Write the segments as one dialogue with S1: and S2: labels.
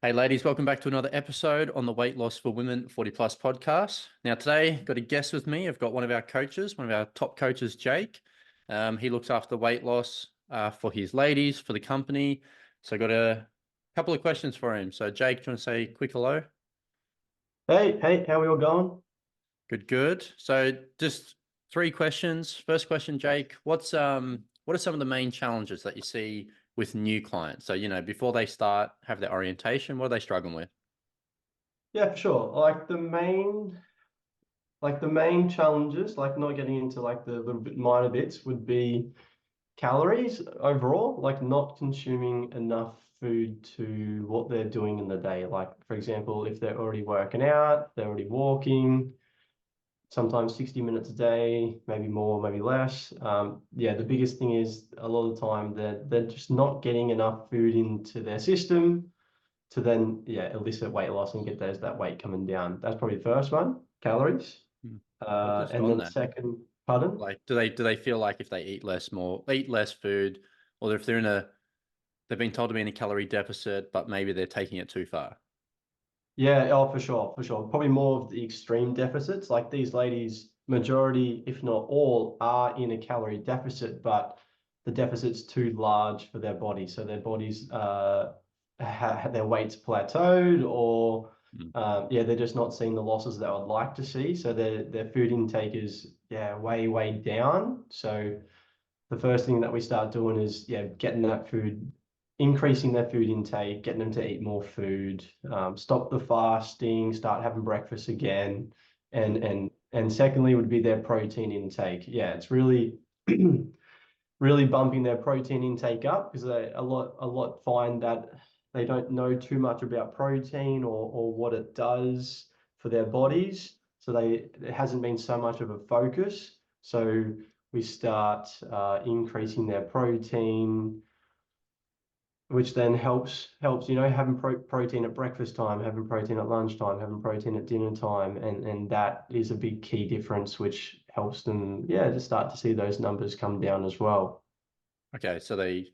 S1: Hey ladies, welcome back to another episode on the Weight Loss for Women 40 Plus podcast. Now today, got a guest with me. I've got one of our coaches, one of our top coaches, Jake. He looks after weight loss for his ladies, for the company. So I got a couple of questions for him. So Jake, do you want to say a quick hello?
S2: Hey, how are we all going?
S1: Good, good. So just three questions. First question, Jake, what are some of the main challenges that you see with new clients? So, before they start, have their orientation, what are they struggling with?
S2: Yeah, for sure. Like the main challenges, like not getting into like the little bit minor bits would be calories overall, like not consuming enough food to what they're doing in the day. Like, for example, if they're already working out, they're already walking, sometimes 60 minutes a day, maybe more, maybe less. Yeah, the biggest thing is a lot of the time they're just not getting enough food into their system to then elicit weight loss and get that weight coming down. That's probably the first one, calories.
S1: Hmm. Well, just
S2: And
S1: on
S2: then
S1: that,
S2: second, pardon?
S1: like, do they feel like if they eat less food, or if they've been told to be in a calorie deficit, but maybe they're taking it too far?
S2: Yeah, oh, for sure, for sure. Probably more of the extreme deficits. Like these ladies, majority, if not all, are in a calorie deficit, but the deficit's too large for their body. So their bodies, their weight's plateaued, or
S1: Mm.
S2: yeah, they're just not seeing the losses that I would like to see. So their food intake is way down. So the first thing that we start doing is getting that food, increasing their food intake, getting them to eat more food, stop the fasting, start having breakfast again, and secondly would be their protein intake. Yeah, it's really really bumping their protein intake up because they a lot find that they don't know too much about protein or what it does for their bodies. So it hasn't been so much of a focus. So we start increasing their protein, which then helps having protein at breakfast time, having protein at lunchtime, having protein at dinner time, and that is a big key difference, which helps them to start to see those numbers come down as well.
S1: Okay, so they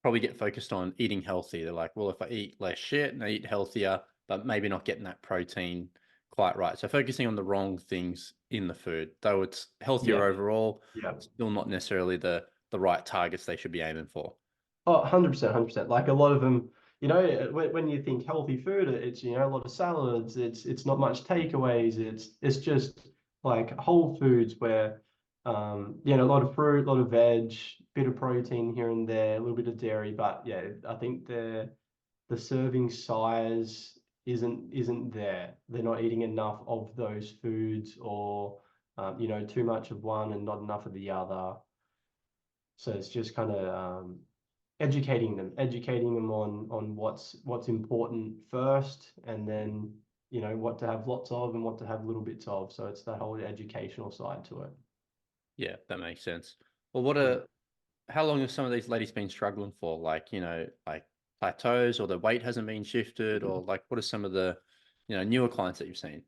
S1: probably get focused on eating healthy. They're like, well, if I eat less shit and I eat healthier, but maybe not getting that protein quite right. So focusing on the wrong things in the food, though it's healthier
S2: Yeah,
S1: overall,
S2: yeah.
S1: still not necessarily the right targets they should be aiming for.
S2: Oh, 100%, 100%. Like a lot of them, when you think healthy food, it's, a lot of salads, it's not much takeaways, it's just like whole foods where, a lot of fruit, a lot of veg, bit of protein here and there, a little bit of dairy, but yeah, I think the serving size isn't there. They're not eating enough of those foods, or too much of one and not enough of the other. So it's just kind of educating them on what's important first, and then what to have lots of and what to have little bits of. So it's that whole educational side to it.
S1: Yeah, that makes sense. Well,
S2: Yeah.
S1: how long have some of these ladies been struggling for? Like, like plateaus, or the weight hasn't been shifted, or like what are some of the, newer clients that you've seen?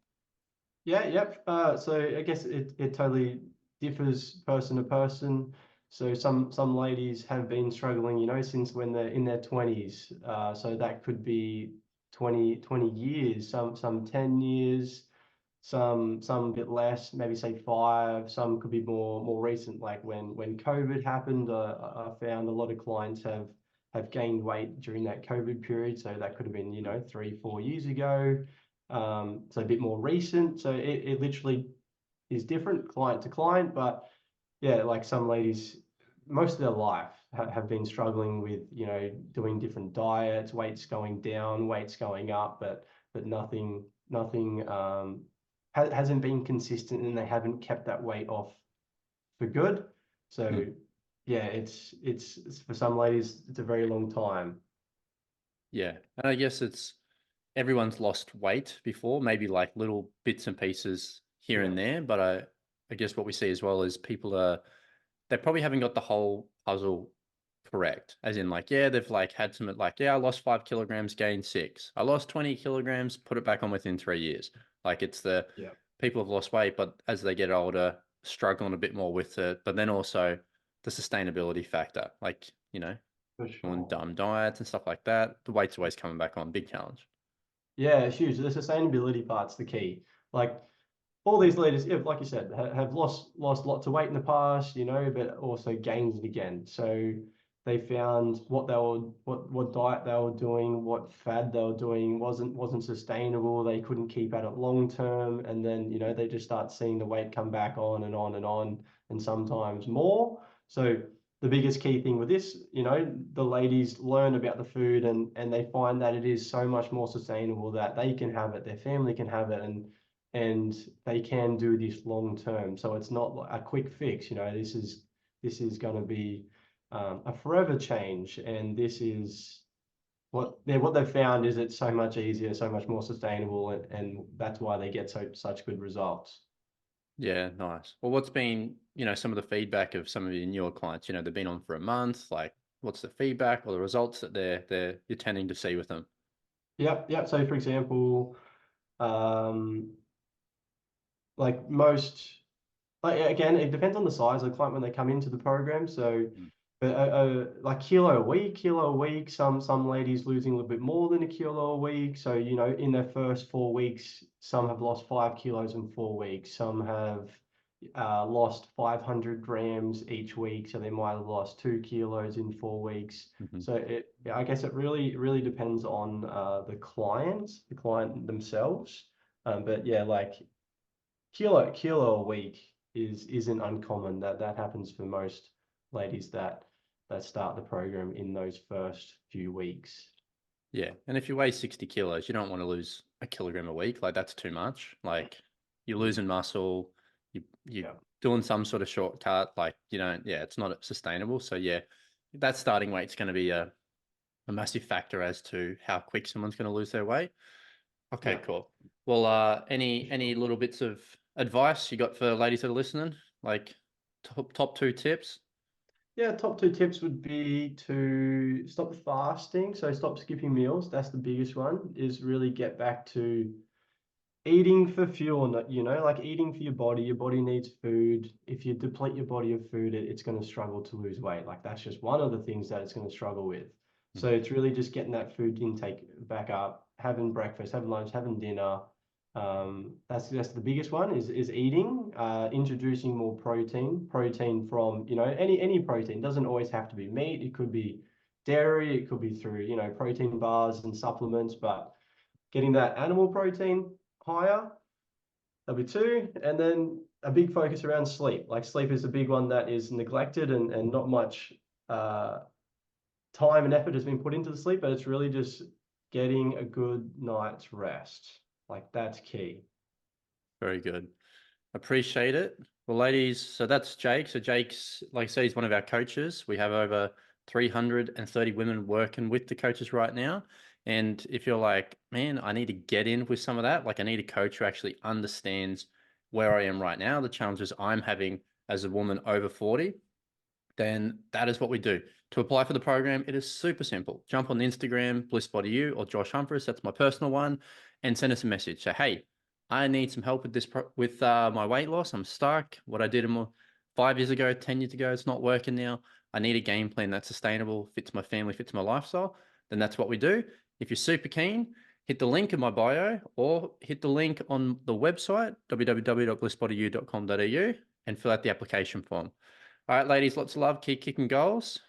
S2: Yeah, yep. So I guess it totally differs person to person. So some ladies have been struggling, since when they're in their 20s. So that could be 20 years, some 10 years, some a bit less, maybe say 5. Some could be more recent, like when COVID happened. I found a lot of clients have gained weight during that COVID period. So that could have been 3-4 years ago. So a bit more recent. So it literally is different client to client, but yeah, like some ladies, most of their life have been struggling with, doing different diets, weights going down, weights going up, but nothing hasn't been consistent, and they haven't kept that weight off for good. So
S1: Hmm.
S2: yeah, it's for some ladies, it's a very long time.
S1: Yeah. And I guess everyone's lost weight before, maybe like little bits and pieces here
S2: Yeah.
S1: and there. But I guess what we see as well is they probably haven't got the whole puzzle correct. As in, like, yeah, they've like had some, like, yeah, I lost 5 kilograms, gained 6. I lost 20 kilograms, put it back on within 3 years. Like, it's the
S2: Yeah.
S1: people have lost weight, but as they get older, struggling a bit more with it. But then also the sustainability factor. Like,
S2: for
S1: doing
S2: sure.
S1: dumb diets and stuff like that, the weight's always coming back on. Big challenge.
S2: Yeah, it's huge. The sustainability part's the key. Like all these leaders, yeah, like you said, have lost lots of weight in the past, but also gained it again. So they found what diet they were doing, what fad they were doing wasn't sustainable. They couldn't keep at it long term, and then they just start seeing the weight come back on and on and on, and sometimes more. So the biggest key thing with this, the ladies learn about the food and they find that it is so much more sustainable that they can have it, their family can have it, and they can do this long term. So it's not a quick fix. This is going to be a forever change, and this is what they've found is it's so much easier, so much more sustainable, and that's why they get such good results.
S1: Yeah, nice. Well, what's been, some of the feedback of some of your newer clients? They've been on for a month. Like, what's the feedback or the results that you're tending to see with them?
S2: Yep, yep. So for example, um, like most like again, it depends on the size of the client when they come into the program. So,
S1: Mm.
S2: but like kilo a week. Some ladies losing a little bit more than a kilo a week. So in their first 4 weeks, some have lost 5 kilos in 4 weeks. Some have lost 500 grams each week. So they might have lost 2 kilos in 4 weeks.
S1: Mhm.
S2: So I guess it really depends on the client themselves. But yeah, like kilo a week isn't uncommon. That happens for most ladies that start the program in those first few weeks.
S1: Yeah. And if you weigh 60 kilos, you don't want to lose a kilogram a week. Like, that's too much. Like, you're
S2: Mm.
S1: losing muscle, you're
S2: Yeah.
S1: doing some sort of shortcut. Like, yeah, it's not sustainable. So, yeah, that starting weight's going to be a massive factor as to how quick someone's going to lose their weight. Okay,
S2: Yeah,
S1: cool. Well,
S2: for
S1: any
S2: sure.
S1: little bits of advice you got for ladies that are listening? Like, top two tips?
S2: Yeah, top two tips would be to stop fasting. So stop skipping meals. That's the biggest one, is really get back to eating for fuel, like eating for your body. Your body needs food. If you deplete your body of food, it's going to struggle to lose weight. Like that's just one of the things that it's going to struggle with. So
S1: Mhm.
S2: it's really just getting that food intake back up, having breakfast, having lunch, having dinner. That's the biggest one is eating, introducing more protein from, any protein. It doesn't always have to be meat. It could be dairy. It could be through, protein bars and supplements, but getting that animal protein higher. That'll be two. And then a big focus around sleep. Like sleep is a big one that is neglected and not much uh, time and effort has been put into the sleep, but it's really just getting a good night's rest. Like that's key.
S1: Very good. Appreciate it. Well, ladies, so that's Jake. So Jake's, like I said, he's one of our coaches. We have over 330 women working with the coaches right now. And if you're like, man, I need to get in with some of that, like I need a coach who actually understands where I am right now, the challenges I'm having as a woman over 40, then that is what we do. To apply for the program, it is super simple. Jump on Instagram, BlissBodyU or Josh Humphries, that's my personal one, and send us a message. Say, hey, I need some help with my weight loss. I'm stuck. What I did 5 years ago, 10 years ago, it's not working now. I need a game plan that's sustainable, fits my family, fits my lifestyle. Then that's what we do. If you're super keen, hit the link in my bio or hit the link on the website, www.blissbodyu.com.au, and fill out the application form. All right, ladies, lots of love. Keep kicking goals.